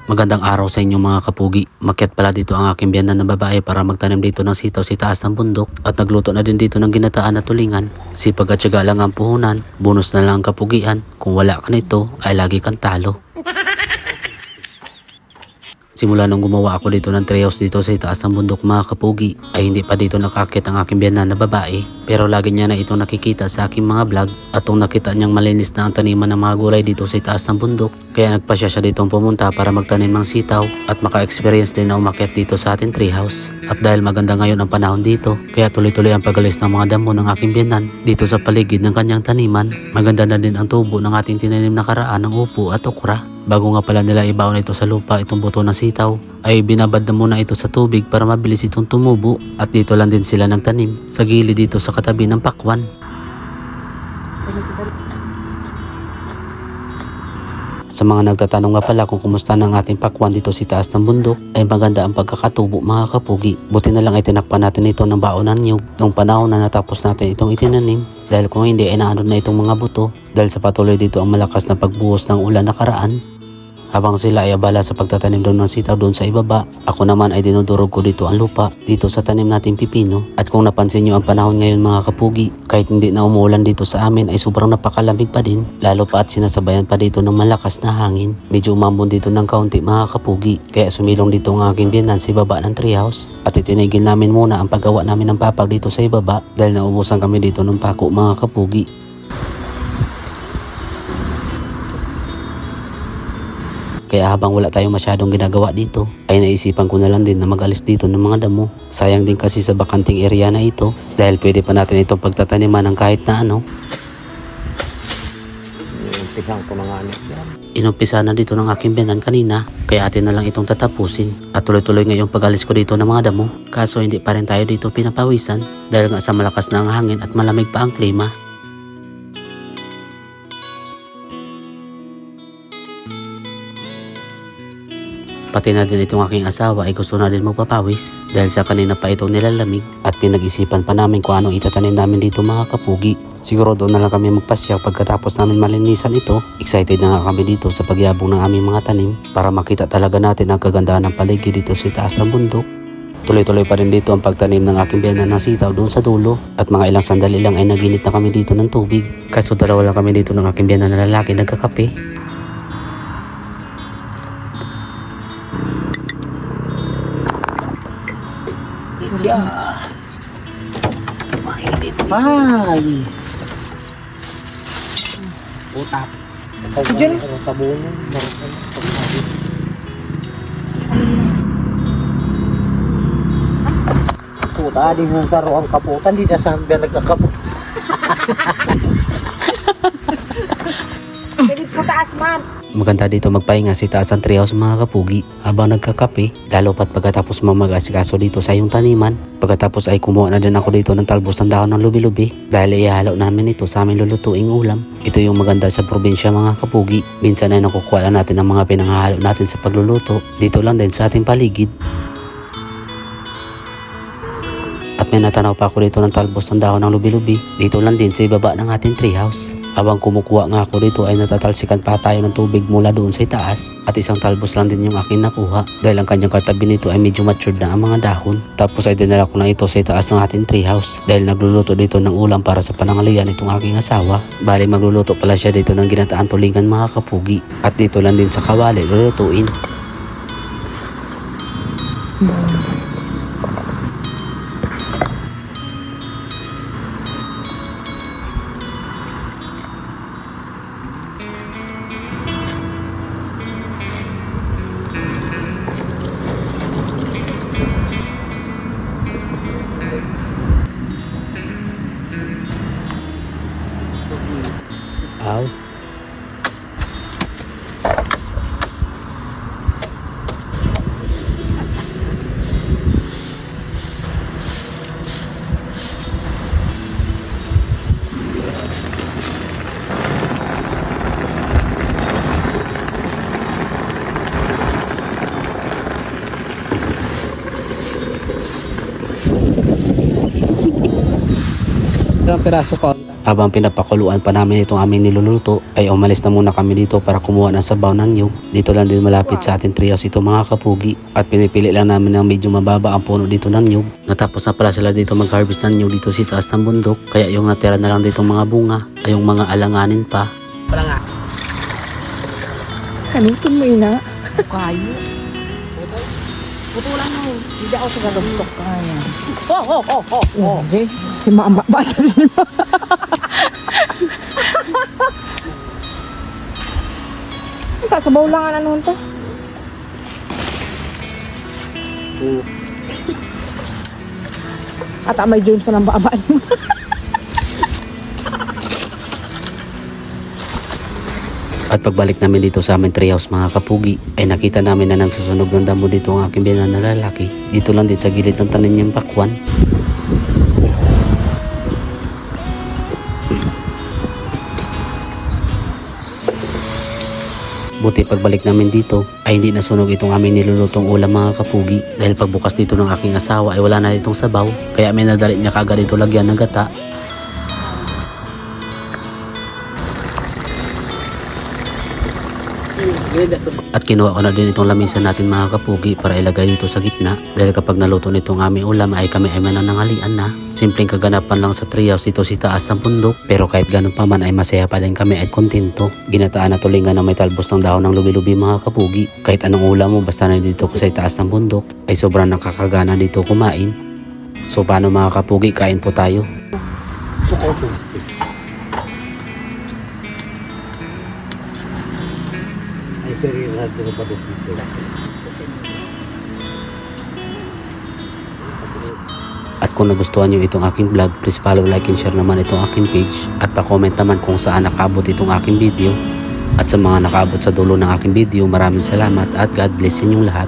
Magandang araw sa inyo mga kapugi. Makyat pala dito ang aking biyanan na babae para magtanim dito ng sitaw sa taas ng bundok at nagluto na din dito ng ginataan na tulingan. Sipag at syaga lang ang puhunan, bonus na lang ang kapugian. Kung wala ka nito ay lagi kang talo. Simula nung gumawa ako dito ng treehouse dito sa itaas ng bundok mga kapugi ay hindi pa dito nakakit ang aking biyanan na babae. Pero lagi niya na itong nakikita sa aking mga vlog at kung nakita niyang malinis na ang taniman ng mga gulay dito sa itaas ng bundok. Kaya nagpasya siya ditong pumunta para magtanim ng sitaw at maka-experience din na umakyat dito sa ating treehouse. At dahil maganda ngayon ang panahon dito, kaya tuloy-tuloy ang pagalis ng mga damo ng aking biyanan dito sa paligid ng kanyang taniman. Maganda na din ang tubo ng ating tinanim na karaan ng upo at okra. Bago nga pala nila ibaon ito sa lupa itong buto ng sitaw, ay binabad na muna ito sa tubig para mabilis itong tumubo at dito lang din sila nagtanim sa gilid dito sa katabi ng pakwan. Sa mga nagtatanong nga pala kung kumusta na ang ating pakwan dito sa taas ng bundok, ay maganda ang pagkakatubo mga kapugi. Buti na lang ay tinakpan natin ito ng baon ng niyog noong panahon na natapos natin itong itinanim. Dahil kung hindi ay naanod na itong mga buto dahil sa patuloy dito ang malakas na pagbuhos ng ulan nakaraan. Habang sila ay abala sa pagtatanim doon ng sitaw doon sa ibaba, ako naman ay dinudurog ko dito ang lupa dito sa tanim nating pipino. At kung napansin nyo ang panahon ngayon mga kapugi, kahit hindi na umuulan dito sa amin ay sobrang napakalamig pa din. Lalo pa at sinasabayan pa dito ng malakas na hangin. Medyo umambon dito ng kaunti mga kapugi, kaya sumilong dito ang aking biyanan sa ibaba ng treehouse. At itinigil namin muna ang paggawa namin ng papag dito sa ibaba dahil naubusan kami dito ng pako mga kapugi. Kaya habang wala tayong masyadong ginagawa dito, ay naisipan ko na lang din na mag-alis dito ng mga damo. Sayang din kasi sa bakanting area na ito dahil pwede pa natin itong pagtataniman ng kahit na ano. Umpisahan ko na nga Inumpisa na dito ng aking biyanan kanina, kaya atin na lang itong tatapusin. At tuloy-tuloy ngayong pag-alis ko dito ng mga damo. Kaso hindi pa rin tayo dito pinapawisan dahil nga sa malakas na ang hangin at malamig pa ang klima. Pati na din itong aking asawa ay gusto na din magpapawis dahil sa kanina pa itong nilalamig at pinag-isipan pa namin kung ano itatanim namin dito mga kapugi. Siguro doon na lang kami magpasya pagkatapos namin malinisan ito. Excited na nga kami dito sa pagyabong ng aming mga tanim para makita talaga natin ang kagandahan ng paligid dito sa taas ng bundok. Tuloy-tuloy pa rin dito ang pagtanim ng aking biyanan ng sitaw doon sa dulo at mga ilang sandali lang ay naginit na kami dito ng tubig. Kaso dalawa lang kami dito ng aking biyanan na lalaki nagkakape. Ay! Utap. Diyan. Tabunin. Puta, di mo karo ang kaputan. Di na saan ba nagkakaput. Dito sa taas man. Maganda dito magpahinga si taas ang treehouse mga kapugi habang nagkakape, lalo pat pagkatapos mag-asikaso dito sa iyong taniman. Pagkatapos ay kumuha na din ako dito ng talbos ng dahon ng lubi-lubi dahil ihalo namin ito sa aming lulutuing ulam. Ito yung maganda sa probinsya mga kapugi. Minsan ay nakukuha lang natin ang mga pinanghahalo natin sa pagluluto dito lang din sa ating paligid. At may natanaw pa ako dito ng talbos ng dahon ng lubi-lubi dito lang din sa ibaba ng ating treehouse. Habang kumukuha nga ako dito ay natatalsikan pa tayo ng tubig mula doon sa itaas at isang talbos lang din yung aking nakuha dahil ang kanyang katabi nito ay medyo matured na ang mga dahon. Tapos ay dinala ko na ito sa itaas ng ating treehouse dahil nagluluto dito ng ulam para sa panangalian itong aking asawa. Bali magluluto pala siya dito ng ginataan tulingan mga kapugi at dito lang din sa kawali lulutuin. Aw. Ilang piraso ka? Habang pinapakuluan pa namin itong aming niluluto ay umalis na muna kami dito para kumuha ng sabaw ng nyug. Dito lang din malapit sa ating treehouse ito mga kapugi at pinipili lang namin ng medyo mababa ang puno dito ng nyug. Natapos na pala sila dito mag-harvest ng nyug dito sa taas ng bundok kaya yung natira na lang dito mga bunga ay yung mga alanganin pa. Wala nga. Hanutin mo ina. Kayo. Putulan mo. Hindi ako sa galumtok kaya. Oh. Okay. Si mama. Basta si mama. Ito, sa bawlangan ano ito? At may James na ng babaan mo. At pagbalik namin dito sa aming treehouse mga kapugi ay nakita namin na nagsusunog ng damo dito ang aking biyanan na lalaki. Dito lang din sa gilid ng tanim niyang pakwan. Buti pagbalik namin dito ay hindi nasunog itong aming nilulutong ulam mga kapugi dahil pagbukas dito ng aking asawa ay wala na itong sabaw kaya may nadali niya kagad ito lagyan ng gata. At kinuha ko na din itong lamisan natin mga kapugi para ilagay dito sa gitna dahil kapag naluto nitong aming ulam ay kami ay mananangalian na. Simpleng kaganapan lang sa treehouse dito sa taas ng bundok pero kahit ganun pa man ay masaya pa din kami at kontento. Ginataan na tulingan na may talbos ng dahon ng lubi-lubi mga kapugi. Kahit anong ulam mo basta na dito sa taas ng bundok ay sobrang nakakagana dito kumain. So paano mga kapugi, kain po tayo. Ay, seri lahat ng patos dito. At kung nagustuhan nyo itong aking vlog, please follow, like, and share naman itong aking page. At pa-comment naman kung saan nakaabot itong aking video. At sa mga nakaabot sa dulo ng aking video, maraming salamat at God bless inyong lahat.